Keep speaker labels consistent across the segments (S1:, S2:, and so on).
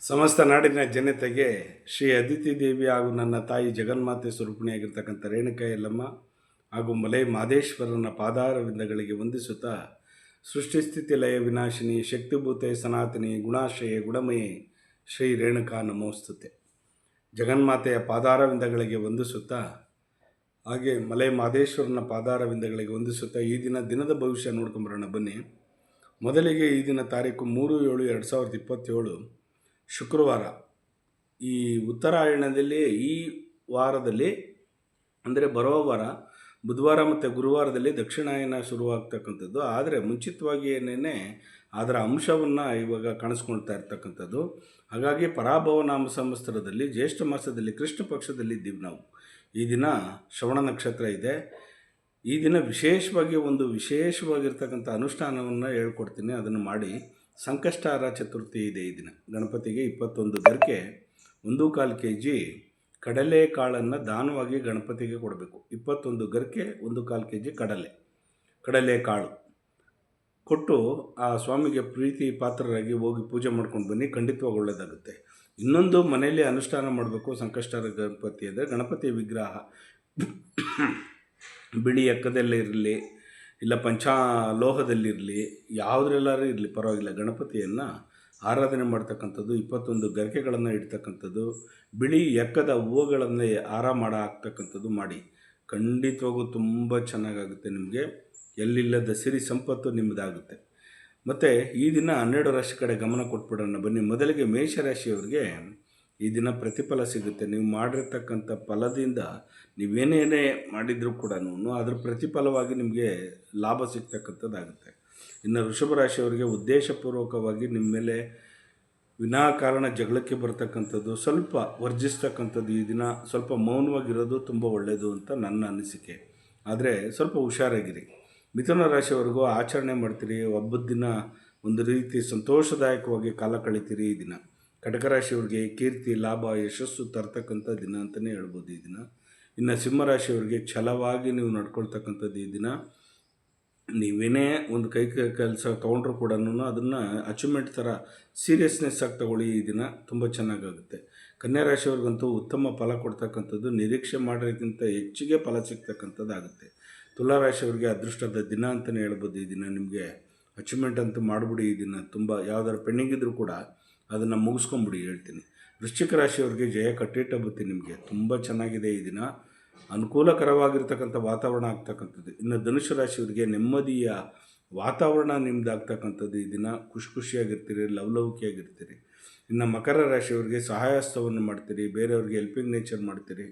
S1: ಸಮಸ್ತ ನಾಡಿನ ಜನತೆಗೆ ಶ್ರೀ ಅದಿತಿ ದೇವಿ ಹಾಗೂ ನನ್ನ ತಾಯಿ ಜಗನ್ಮಾತೆ ಸ್ವರೂಪಿಣಿಯಾಗಿರ್ತಕ್ಕಂಥ ರೇಣುಕಾ ಯಲ್ಲಮ್ಮ ಹಾಗೂ ಮಲೈ ಮಾದೇಶ್ವರನ ಪಾದಾರವಿಂದಗಳಿಗೆ ವಂದಿಸುತ್ತಾ ಸೃಷ್ಟಿಸ್ಥಿತಿ ಲಯ ವಿನಾಶಿನಿ ಶಕ್ತಿಭೂತೆ ಸನಾತನಿ ಗುಣಾಶ್ರಯೇ ಗುಣಮಯೇ ಶ್ರೀ ರೇಣುಕಾ ನಮೋಸ್ತುತೆ. ಜಗನ್ಮಾತೆಯ ಪಾದಾರವಿಂದಗಳಿಗೆ ವಂದಿಸುತ್ತಾ ಹಾಗೆ ಮಲೈ ಮಾದೇಶ್ವರನ ಪಾದಾರವಿಂದಗಳಿಗೆ ವಂದಿಸುತ್ತಾ ಈ ದಿನದ ಭವಿಷ್ಯ ನೋಡ್ಕೊಂಬರೋಣ ಬನ್ನಿ. ಮೊದಲಿಗೆ ಈ ದಿನ ತಾರೀಕು 3/7/2027 ಶುಕ್ರವಾರ. ಈ ಉತ್ತರಾಯಣದಲ್ಲಿ ಈ ವಾರದಲ್ಲಿ ಅಂದರೆ ಬರೋ ವಾರ ಬುಧವಾರ ಮತ್ತು ಗುರುವಾರದಲ್ಲಿ ದಕ್ಷಿಣಾಯನ ಶುರುವಾಗ್ತಕ್ಕಂಥದ್ದು. ಆದರೆ ಮುಂಚಿತವಾಗಿ ಏನೇನೆ ಅದರ ಅಂಶವನ್ನು ಇವಾಗ ಕಾಣಿಸ್ಕೊಳ್ತಾ ಇರ್ತಕ್ಕಂಥದ್ದು. ಹಾಗಾಗಿ ಪರಾಭವ ನಾಮ ಸಂವತ್ಸರದಲ್ಲಿ ಜ್ಯೇಷ್ಠ ಮಾಸದಲ್ಲಿ ಕೃಷ್ಣ ಪಕ್ಷದಲ್ಲಿ ಇದ್ದೀವಿ ನಾವು. ಈ ದಿನ ಶ್ರವಣ ನಕ್ಷತ್ರ ಇದೆ. ಈ ದಿನ ವಿಶೇಷವಾಗಿರ್ತಕ್ಕಂಥ ಅನುಷ್ಠಾನವನ್ನು ಹೇಳ್ಕೊಡ್ತೀನಿ, ಅದನ್ನು ಮಾಡಿ. ಸಂಕಷ್ಟಹಾರ ಚತುರ್ಥಿ ಇದೆ ಈ ದಿನ. ಗಣಪತಿಗೆ 21 ಗರಿಕೆ 1/4 kg ಕಡಲೆಕಾಳನ್ನು ದಾನವಾಗಿ ಗಣಪತಿಗೆ ಕೊಡಬೇಕು. 21 ಗರಿಕೆ 1/4 kg ಕಡಲೆಕಾಳು ಕೊಟ್ಟು ಆ ಸ್ವಾಮಿಗೆ ಪ್ರೀತಿ ಪಾತ್ರರಾಗಿ ಹೋಗಿ ಪೂಜೆ ಮಾಡ್ಕೊಂಡು ಬನ್ನಿ, ಖಂಡಿತವಾಗಿ ಒಳ್ಳೆಯದಾಗುತ್ತೆ. ಇನ್ನೊಂದು ಮನೆಯಲ್ಲಿ ಅನುಷ್ಠಾನ ಮಾಡಬೇಕು ಸಂಕಷ್ಟಹಾರ ಗಣಪತಿ ಅಂದರೆ ಗಣಪತಿ ವಿಗ್ರಹ ಬಿಳಿ ಎಕ್ಕದಲ್ಲಿರಲಿ ಇಲ್ಲ ಪಂಚಾಲೋಹದಲ್ಲಿರಲಿ ಯಾವುದ್ರೆಲ್ಲರೂ ಇರಲಿ ಪರವಾಗಿಲ್ಲ. ಗಣಪತಿಯನ್ನು ಆರಾಧನೆ ಮಾಡ್ತಕ್ಕಂಥದ್ದು, 21 ಗರಿಕೆಗಳನ್ನು ಇಡ್ತಕ್ಕಂಥದ್ದು, ಬಿಳಿ ಎಕ್ಕದ ಹೂವುಗಳನ್ನು ಹಾರ ಹಾಕ್ತಕ್ಕಂಥದ್ದು ಮಾಡಿ. ಖಂಡಿತವಾಗೂ ತುಂಬ ಚೆನ್ನಾಗಾಗುತ್ತೆ. ನಿಮಗೆ ಎಲ್ಲಿಲ್ಲದ ಸಿರಿ ಸಂಪತ್ತು ನಿಮ್ಮದಾಗುತ್ತೆ. ಮತ್ತು ಈ ದಿನ 12 ರಾಶಿ ಕಡೆ ಗಮನ ಕೊಟ್ಬಿಡೋಣ ಬನ್ನಿ. ಮೊದಲಿಗೆ ಮೇಷರಾಶಿಯವರಿಗೆ ಈ ದಿನ ಪ್ರತಿಫಲ ಸಿಗುತ್ತೆ. ನೀವು ಮಾಡಿರ್ತಕ್ಕಂಥ ಫಲದಿಂದ ನೀವೇನೇನೇ ಮಾಡಿದರೂ ಕೂಡ ಅದ್ರ ಪ್ರತಿಫಲವಾಗಿ ನಿಮಗೆ ಲಾಭ ಸಿಗ್ತಕ್ಕಂಥದ್ದಾಗುತ್ತೆ. ಇನ್ನು ವೃಷಭ ರಾಶಿಯವರಿಗೆ ಉದ್ದೇಶಪೂರ್ವಕವಾಗಿ ನಿಮ್ಮ ಮೇಲೆ ವಿನಾಕಾರಣ ಜಗಳಕ್ಕೆ ಬರ್ತಕ್ಕಂಥದ್ದು, ಸ್ವಲ್ಪ ವರ್ಜಿಸ್ತಕ್ಕಂಥದ್ದು. ಈ ದಿನ ಸ್ವಲ್ಪ ಮೌನವಾಗಿರೋದು ತುಂಬ ಒಳ್ಳೆಯದು ಅಂತ ನನ್ನ ಅನಿಸಿಕೆ. ಆದರೆ ಸ್ವಲ್ಪ ಹುಷಾರಾಗಿರಿ. ಮಿಥುನ ರಾಶಿಯವರೆಗೂ ಆಚರಣೆ ಮಾಡ್ತೀರಿ. ಹಬ್ಬದ ದಿನ ಒಂದು ರೀತಿ ಸಂತೋಷದಾಯಕವಾಗಿ ಕಾಲ ಕಳಿತೀರಿ ಈ ದಿನ. ಕಟಕ ರಾಶಿಯವರಿಗೆ ಕೀರ್ತಿ ಲಾಭ ಯಶಸ್ಸು ತರ್ತಕ್ಕಂಥ ದಿನ ಅಂತಲೇ ಹೇಳ್ಬೋದು ಈ ದಿನ. ಇನ್ನು ಸಿಂಹರಾಶಿಯವರಿಗೆ ಛಲವಾಗಿ ನೀವು ನಡ್ಕೊಳ್ತಕ್ಕಂಥದ್ದು ಈ ದಿನ. ನೀವೇನೇ ಒಂದು ಕೈ ಕೆಲಸ ತೊಗೊಂಡ್ರೂ ಕೂಡ ಅದನ್ನು ಅಚೀವ್ಮೆಂಟ್ ಥರ ಸೀರಿಯಸ್ನೆಸ್ ಆಗಿ ತಗೊಳ್ಳಿ. ಈ ದಿನ ತುಂಬ ಚೆನ್ನಾಗಾಗುತ್ತೆ. ಕನ್ಯಾ ರಾಶಿಯವ್ರಿಗಂತೂ ಉತ್ತಮ ಫಲ ಕೊಡ್ತಕ್ಕಂಥದ್ದು, ನಿರೀಕ್ಷೆ ಮಾಡೋದಕ್ಕಿಂತ ಹೆಚ್ಚಿಗೆ ಫಲ ಸಿಗ್ತಕ್ಕಂಥದ್ದಾಗುತ್ತೆ. ತುಲಾ ರಾಶಿಯವರಿಗೆ ಅದೃಷ್ಟದ ದಿನ ಅಂತಲೇ ಹೇಳ್ಬೋದು ಈ ದಿನ. ನಿಮಗೆ ಅಚೀವ್ಮೆಂಟ್ ಅಂತೂ ಮಾಡಿಬಿಡಿ ಈ ದಿನ. ತುಂಬ ಯಾವ್ದಾದ್ರು ಪೆಂಡಿಂಗ್ ಇದ್ದರೂ ಕೂಡ ಅದನ್ನು ಮುಗಿಸ್ಕೊಂಬಿಡಿ ಹೇಳ್ತೀನಿ. ವೃಶ್ಚಿಕ ರಾಶಿಯವರಿಗೆ ಜಯ ಕಟ್ಟಿಟ್ಟ ಬುತ್ತಿ. ನಿಮಗೆ ತುಂಬ ಚೆನ್ನಾಗಿದೆ ಈ ದಿನ. ಅನುಕೂಲಕರವಾಗಿರ್ತಕ್ಕಂಥ ವಾತಾವರಣ ಆಗ್ತಕ್ಕಂಥದ್ದು. ಇನ್ನು ಧನುಷು ರಾಶಿಯವರಿಗೆ ನೆಮ್ಮದಿಯ ವಾತಾವರಣ ನಿಮ್ಮದಾಗ್ತಕ್ಕಂಥದ್ದು ಈ ದಿನ. ಖುಷಿಯಾಗಿರ್ತೀರಿ, ಲವಲವಿಕೆಯಾಗಿರ್ತೀರಿ. ಇನ್ನು ಮಕರ ರಾಶಿಯವರಿಗೆ ಸಹಾಯಸ್ತವನ್ನು ಮಾಡ್ತೀರಿ, ಬೇರೆಯವ್ರಿಗೆ ಹೆಲ್ಪಿಂಗ್ ನೇಚರ್ ಮಾಡ್ತೀರಿ.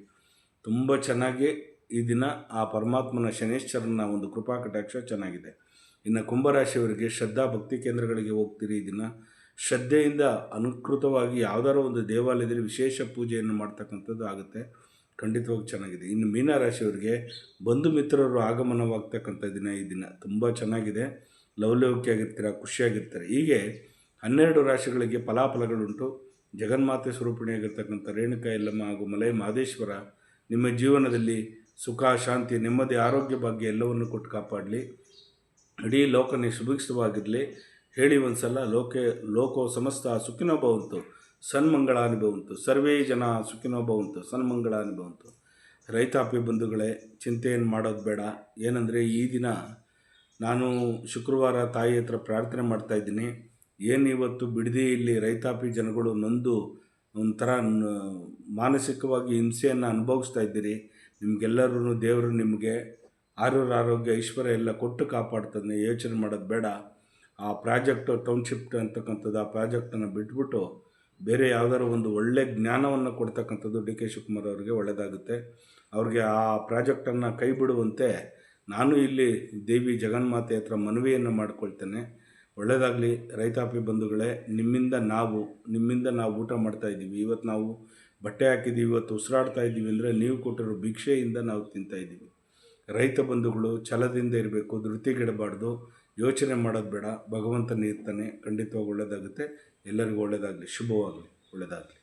S1: ತುಂಬ ಚೆನ್ನಾಗಿ ಈ ದಿನ ಆ ಪರಮಾತ್ಮನ ಶನೇಶ್ವರನ ಒಂದು ಕೃಪಾ ಕಟಾಕ್ಷ ಚೆನ್ನಾಗಿದೆ. ಇನ್ನು ಕುಂಭರಾಶಿಯವರಿಗೆ ಶ್ರದ್ಧಾ ಭಕ್ತಿ ಕೇಂದ್ರಗಳಿಗೆ ಹೋಗ್ತೀರಿ ಈ ದಿನ. ಶ್ರದ್ಧೆಯಿಂದ ಅನುಕೃತವಾಗಿ ಯಾವುದಾದ್ರು ಒಂದು ದೇವಾಲಯದಲ್ಲಿ ವಿಶೇಷ ಪೂಜೆಯನ್ನು ಮಾಡ್ತಕ್ಕಂಥದ್ದು ಆಗುತ್ತೆ. ಖಂಡಿತವಾಗಿ ಚೆನ್ನಾಗಿದೆ. ಇನ್ನು ಮೀನರಾಶಿಯವರಿಗೆ ಬಂಧು ಮಿತ್ರರು ಆಗಮನವಾಗ್ತಕ್ಕಂಥ ದಿನ ಈ ದಿನ. ತುಂಬ ಚೆನ್ನಾಗಿದೆ, ಲವಲವಿಕೆಯಾಗಿರ್ತೀರ, ಖುಷಿಯಾಗಿರ್ತಾರೆ. ಹೀಗೆ 12 ರಾಶಿಗಳಿಗೆ ಫಲಾಫಲಗಳುಂಟು. ಜಗನ್ಮಾತೆ ಸ್ವರೂಪಿಣಿಯಾಗಿರ್ತಕ್ಕಂಥ ರೇಣುಕಾ ಯಲ್ಲಮ್ಮ ಹಾಗೂ ಮಲೈ ಮಾದೇಶ್ವರ ನಿಮ್ಮ ಜೀವನದಲ್ಲಿ ಸುಖ ಶಾಂತಿ ನೆಮ್ಮದಿ ಆರೋಗ್ಯ ಭಾಗ್ಯ ಎಲ್ಲವನ್ನು ಕೊಟ್ಟು ಕಾಪಾಡಲಿ. ಇಡೀ ಲೋಕನೇ ಸುಭಿಕ್ಷವಾಗಿರಲಿ. ಹೇಳಿ ಒಂದು ಸಲ, ಲೋಕೋ ಸಮಸ್ತ ಸುಖಿನೋ ಭವಂತು ಸನ್ಮಂಗಳಾನಿ ಭವಂತು, ಸರ್ವೇ ಜನ ಸುಖಿನೋ ಭವಂತು ಸನ್ಮಂಗಳಾನಿ ಭವಂತು. ರೈತಾಪಿ ಬಂಧುಗಳೇ, ಚಿಂತೆಯನ್ನು ಮಾಡೋದು ಬೇಡ. ಏನಂದರೆ ಈ ದಿನ ನಾನು ಶುಕ್ರವಾರ ತಾಯಿ ಹತ್ರ ಪ್ರಾರ್ಥನೆ ಮಾಡ್ತಾಯಿದ್ದೀನಿ. ಏನು ಇವತ್ತು ಬಿಡದಿ ಇಲ್ಲಿ ರೈತಾಪಿ ಜನಗಳು ನೊಂದು ಒಂಥರ ಮಾನಸಿಕವಾಗಿ ಹಿಂಸೆಯನ್ನು ಅನುಭವಿಸ್ತಾ ಇದ್ದೀರಿ. ನಿಮಗೆಲ್ಲರೂ ದೇವರು ನಿಮಗೆ ಆರೋಗ್ಯ ಐಶ್ವರ್ಯ ಎಲ್ಲ ಕೊಟ್ಟು ಕಾಪಾಡ್ತಾನೆ. ಯೋಚನೆ ಮಾಡೋದು ಬೇಡ. ಆ ಪ್ರಾಜೆಕ್ಟು ಟೌನ್ಶಿಪ್ ಅಂತಕ್ಕಂಥದ್ದು, ಆ ಪ್ರಾಜೆಕ್ಟನ್ನು ಬಿಟ್ಬಿಟ್ಟು ಬೇರೆ ಯಾವುದಾದ್ರು ಒಂದು ಒಳ್ಳೆಯ ಜ್ಞಾನವನ್ನು ಕೊಡ್ತಕ್ಕಂಥದ್ದು ಡಿ.ಕೆ. ಶಿವಕುಮಾರ್ ಅವರಿಗೆ ಒಳ್ಳೆಯದಾಗುತ್ತೆ. ಅವ್ರಿಗೆ ಆ ಪ್ರಾಜೆಕ್ಟನ್ನು ಕೈ ಬಿಡುವಂತೆ ನಾನು ಇಲ್ಲಿ ದೇವಿ ಜಗನ್ಮಾತೆ ಹತ್ರ ಮನವಿಯನ್ನು ಮಾಡ್ಕೊಳ್ತೇನೆ. ಒಳ್ಳೆಯದಾಗಲಿ ರೈತಾಪಿ ಬಂಧುಗಳೇ. ನಿಮ್ಮಿಂದ ನಾವು ಊಟ ಮಾಡ್ತಾಯಿದ್ದೀವಿ. ಇವತ್ತು ನಾವು ಬಟ್ಟೆ ಹಾಕಿದ್ದೀವಿ, ಇವತ್ತು ಉಸಿರಾಡ್ತಾ ಇದ್ದೀವಿ ಅಂದರೆ ನೀವು ಕೊಟ್ಟಿರೋ ಭಿಕ್ಷೆಯಿಂದ ನಾವು ತಿಂತಾಯಿದ್ದೀವಿ. ರೈತ ಬಂಧುಗಳು ಛಲದಿಂದ ಇರಬೇಕು, ಧೃತಿಗೆಡಬಾರ್ದು. ಯೋಚನೆ ಮಾಡೋದು ಬೇಡ. ಭಗವಂತನ ಇರ್ತಾನೆ. ಖಂಡಿತವಾಗಿ ಒಳ್ಳೆಯದಾಗುತ್ತೆ. ಎಲ್ಲರಿಗೂ ಒಳ್ಳೆಯದಾಗಲಿ, ಶುಭವಾಗಲಿ, ಒಳ್ಳೆಯದಾಗಲಿ.